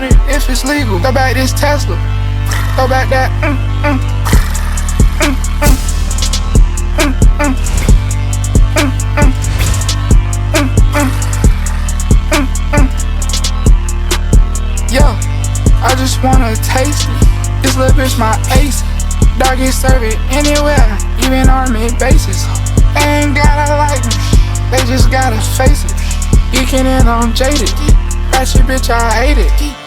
want it if it's legal. Throw back this Tesla. Throw back that. Yo, I just wanna taste it. This little bitch my ace. Dog get serve it anywhere, even army bases. They ain't gotta like me, they just gotta face it. Geeking in on jaded. That shit, bitch, I hate it.